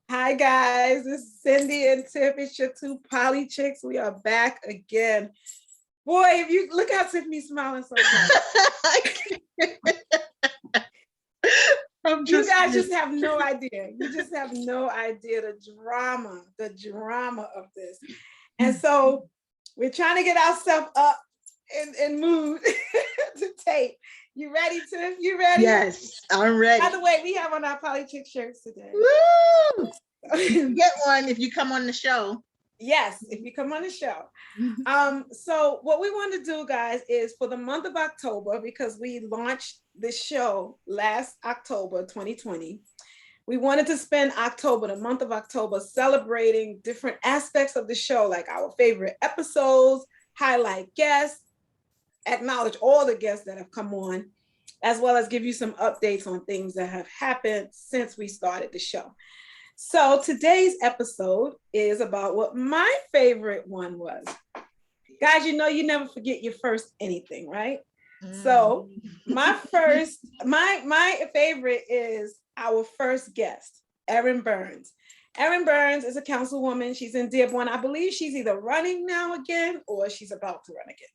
Hi guys, this is Cindy and Tiff. It's your two poly chicks. We are back again. Boy, if you look how Tiffany's smiling so much. You guys just have no idea. You just have no idea the drama of this. And so we're trying to get ourselves up in mood to tape. You ready, Tiff? You ready? Yes, I'm ready. By the way, we have on our poly chick shirts today. Woo! You get one if you come on the show. Yes, if you come on the show. So what we want to do, guys, is for the month of October, because we launched this show last October 2020, we wanted to spend October, the month of October, celebrating different aspects of the show, like our favorite episodes, highlight guests, acknowledge all the guests that have come on, as well as give you some updates on things that have happened since we started the show. So today's episode is about what my favorite one was. Guys, you know you never forget your first anything, right? So my favorite is our first guest, Erin Burns. Erin Burns is a councilwoman. She's in Dearborn. I believe she's either running now again or she's about to run again.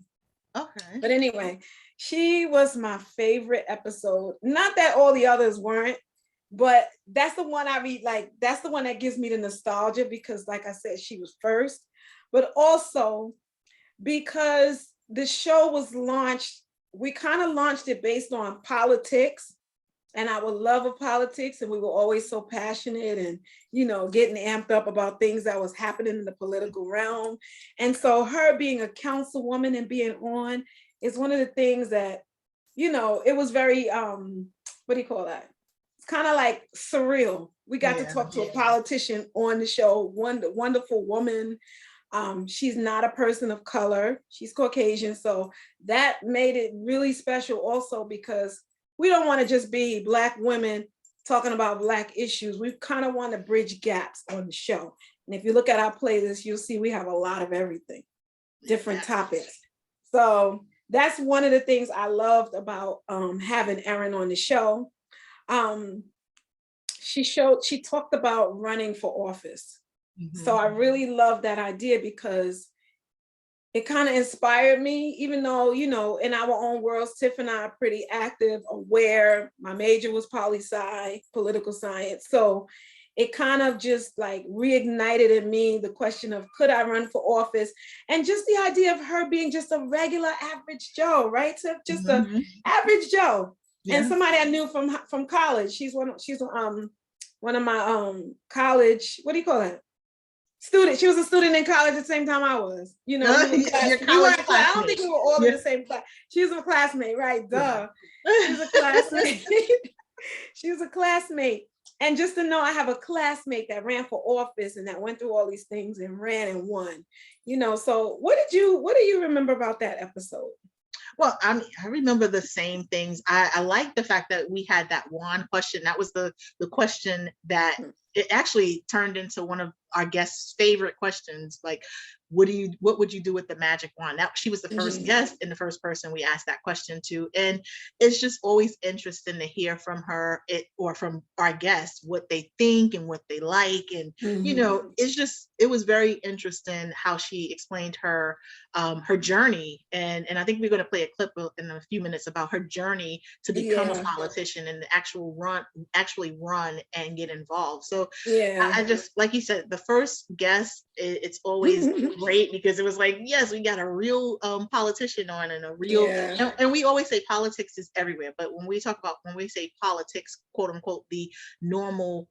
Okay. But anyway, she was my favorite episode. Not that all the others weren't, but that's the one I read, like, that's the one that gives me the nostalgia because, like I said, she was first, but also because the show was launched, we kind of launched it based on politics and our love of politics. And we were always so passionate and, you know, getting amped up about things that was happening in the political realm. And so her being a councilwoman and being on is one of the things that, you know, it was very, what do you call that? Kind of like surreal. We got to talk to a politician on the show, wonderful woman. She's not a person of color. She's Caucasian. So that made it really special also because we don't want to just be Black women talking about Black issues. We kind of want to bridge gaps on the show. And if you look at our playlist, you'll see we have a lot of everything, different topics. So that's one of the things I loved about having Erin on the show. She talked about running for office. So I really love that idea because it kind of inspired me, even though, you know, in our own worlds, Tiff and I are pretty active, aware. My major was poli-sci, political science. So it kind of just like reignited in me the question of could I run for office, and just the idea of her being just a regular average Joe, right? Tiff? Just an average Joe. Yeah. And somebody I knew from college. She's one of my college, what do you call it? Student. She was a student in college at the same time I was. You know, I don't think we were all in the same class. She was a classmate, right? Duh. She was a classmate. She was a classmate. And just to know I have a classmate that ran for office and that went through all these things and ran and won. You know, so what do you remember about that episode? Well, I remember the same things. I like the fact that we had that wand question. That was the question that it actually turned into one of our guests' favorite questions. Like, what would you do with the magic wand? That she was the first guest and the first person we asked that question to. And it's just always interesting to hear from her or from our guests what they think and what they like. And, you know, it was very interesting how she explained her journey. And I think we're going to play a clip in a few minutes about her journey to become a politician and actually run and get involved. So I just, like you said, the first guest, it's always great because it was like, yes, we got a real politician on and a real, and we always say politics is everywhere. But when we say politics, quote unquote, the normal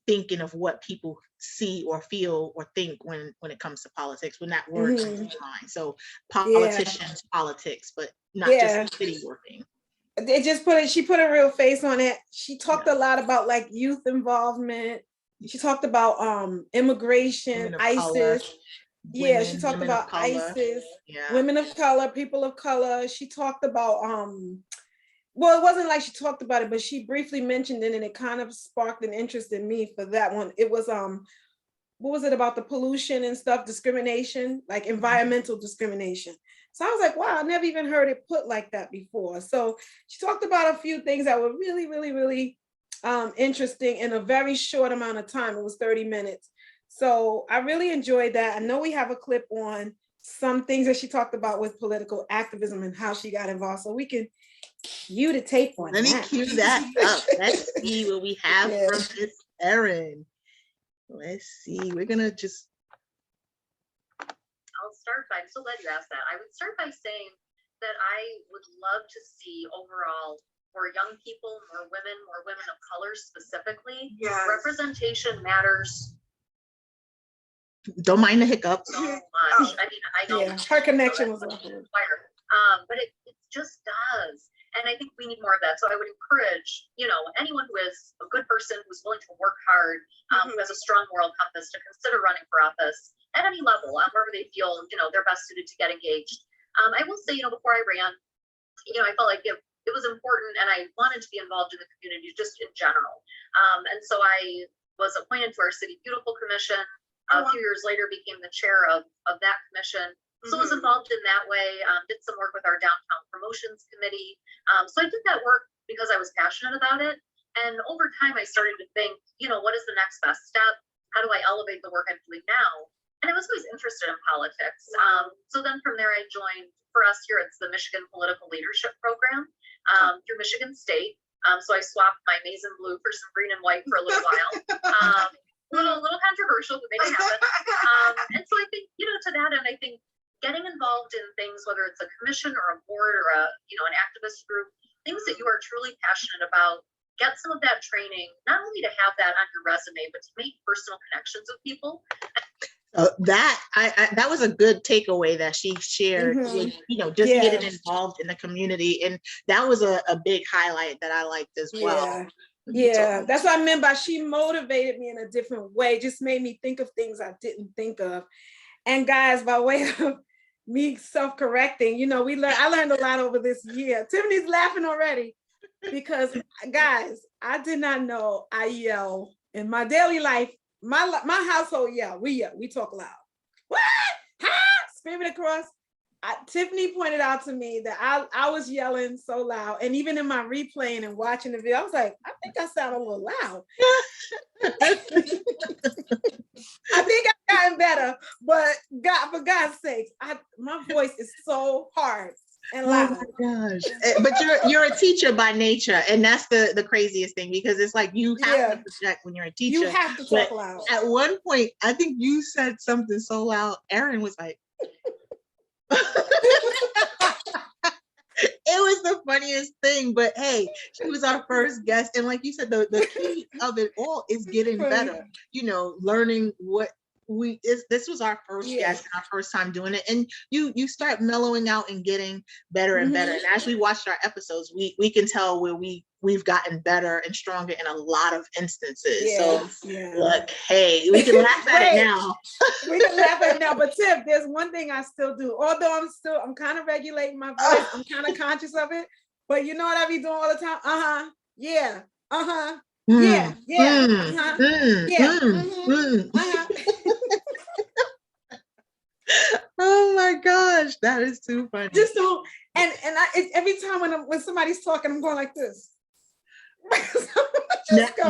thinking of what people see or feel or think when it comes to politics, when that word comes to mind. So politicians, politics, but not just city working. She put a real face on it. She talked a lot about like youth involvement. She talked about immigration, ISIS. She talked about ISIS, women of color, people of color. She talked about well, it wasn't like she talked about it, but she briefly mentioned it and it kind of sparked an interest in me for that one. It was what was it about the pollution and stuff, discrimination, like environmental discrimination. So I was like, wow, I never even heard it put like that before. So she talked about a few things that were really, really, really interesting in a very short amount of time. It was 30 minutes. So I really enjoyed that. I know we have a clip on some things that she talked about with political activism and how she got involved. So we can cue the tape on Let me that. cue that up. Let's see what we have from Miss Erin. Let's see. We're gonna just. I'll start by, I'm so glad you asked that. I would start by saying that I would love to see overall more young people, more women of color specifically. Yes. Representation matters Don't mind the hiccup. so much. I mean, I don't. Her connection was required, but it just does. And I think we need more of that. So I would encourage, anyone who is a good person, who's willing to work hard, who has a strong moral compass, to consider running for office at any level, wherever they feel, they're best suited to get engaged. I will say, before I ran, I felt like it was important, and I wanted to be involved in the community just in general. And so I was appointed to our City Beautiful Commission. A few years later, became the chair of that commission. So I was involved in that way, did some work with our downtown promotions committee. So I did that work because I was passionate about it. And over time, I started to think, what is the next best step? How do I elevate the work I'm doing now? And I was always interested in politics. So then from there, I joined, for us here, it's the Michigan Political Leadership Program through Michigan State. So I swapped my maize and blue for some green and white for a little while. A little controversial, but made it happen. And so I think, to that end, I think getting involved in things, whether it's a commission or a board or an activist group, things that you are truly passionate about, get some of that training, not only to have that on your resume, but to make personal connections with people. That was a good takeaway that she shared, just getting involved in the community. And that was a big highlight that I liked as well. Yeah, that's what I meant by she motivated me in a different way, just made me think of things I didn't think of. And guys, by way of me self-correcting, I learned a lot over this year. Tiffany's laughing already because, guys, I did not know I yell in my daily life. My household yell. We talk loud. What? Ha! Screaming across. Tiffany pointed out to me that I was yelling so loud, and even in my replaying and watching the video, I was like, I think I sound a little loud. I think I've gotten better, but for God's sakes, my voice is so hard and loud. Oh my gosh! But you're a teacher by nature, and that's the craziest thing, because it's like you have to project when you're a teacher. You have to talk loud. At one point, I think you said something so loud, Erin was like. It was the funniest thing, but hey, she was our first guest, and like you said, the key of it all is getting better. Learning what this was our first guest and our first time doing it, and you start mellowing out and getting better and better. And as we watched our episodes, we can tell where we've gotten better and stronger in a lot of instances. Look, hey, we can laugh at it now. We can laugh at it now, but Tiff, there's one thing I still do. Although I'm kind of regulating my voice, I'm kind of conscious of it. But you know what I be doing all the time? Yeah. Yeah. Oh my gosh, that is too funny. Just don't, and every time when somebody's talking, I'm going like this.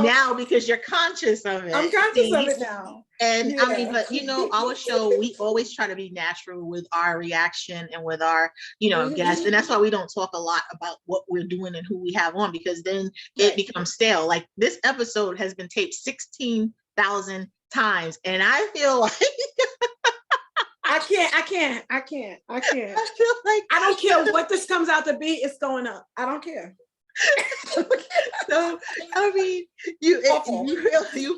Now because you're conscious of it. I'm conscious of it now. And I mean, but our show, we always try to be natural with our reaction and with our, guests. And that's why we don't talk a lot about what we're doing and who we have on, because then it becomes stale. Like this episode has been taped 16,000 times. And I feel like I can't. I feel like I don't care what this comes out to be, it's going up. I don't care. So I mean, you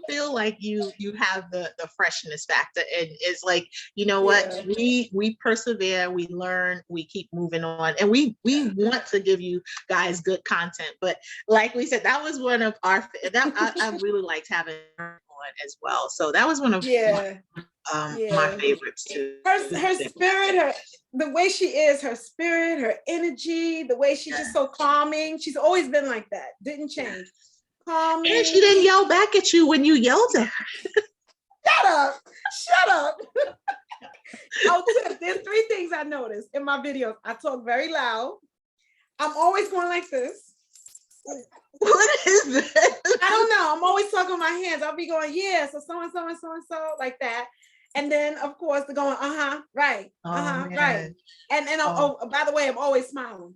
feel like you have the freshness factor, and it's like, what, we persevere, we learn, we keep moving on, and we want to give you guys good content. But like we said, that was one of our I really liked having her on as well. So that was one of my favorites too. Her spirit, the way she is, her spirit, her energy, the way she's just so calming. She's always been like that. Didn't change. Calming. And she didn't yell back at you when you yelled at her. Shut up. Oh, Tiff, there's 3 things I noticed in my videos. I talk very loud. I'm always going like this. What is that? I don't know. I'm always talking with my hands. I'll be going, yeah, so and so and so and so, like that. And then of course they're going, right, Oh, right. And by the way, I'm always smiling.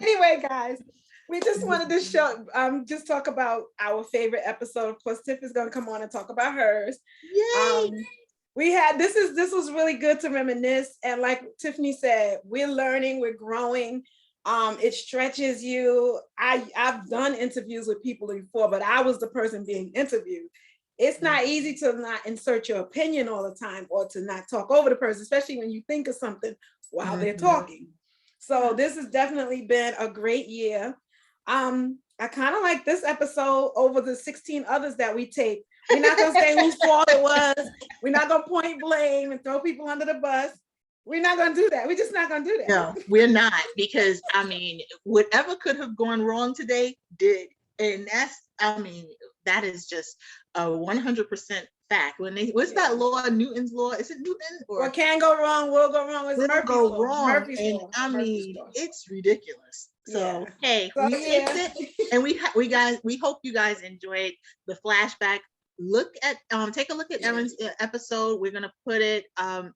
Anyway, guys, we just wanted to show, just talk about our favorite episode. Of course, Tiff is going to come on and talk about hers. Yay! We had this was really good to reminisce, and like Tiffany said, we're learning, we're growing. It stretches you. I've done interviews with people before, but I was the person being interviewed. It's not easy to not insert your opinion all the time or to not talk over the person, especially when you think of something while they're talking. So this has definitely been a great year. I kind of like this episode over the 16 others that we take. We're not going to say whose fault it was. We're not going to point blame and throw people under the bus. We're not going to do that. We're just not going to do that. No, we're not, because I mean, whatever could have gone wrong today did. And that is just a 100% fact. What's that law, Newton's law? Is it Newton? Or what can go wrong will go wrong. It's Murphy's go law. wrong. Murphy's And law. Murphy's law. It's ridiculous. So hey, so, we fixed it, and we hope you guys enjoyed the flashback. Take a look at Erin's episode. We're gonna put it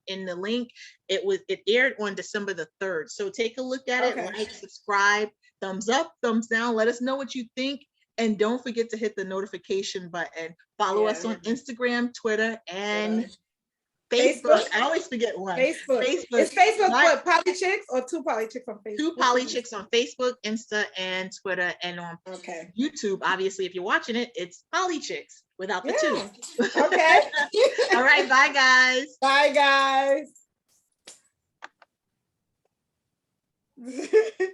in the link. It aired on December the 3rd. So take a look at it, like, subscribe, thumbs up, thumbs down. Let us know what you think. And don't forget to hit the notification button. Follow us on Instagram, Twitter, and Facebook. I always forget one. Facebook. Is Facebook what, Poly Chicks or Two Poly Chicks on Facebook? Two Poly Chicks on Facebook, Insta, and Twitter, and on YouTube. Obviously, if you're watching it, it's Poly Chicks without the two. Okay. All right. Bye, guys. Bye, guys.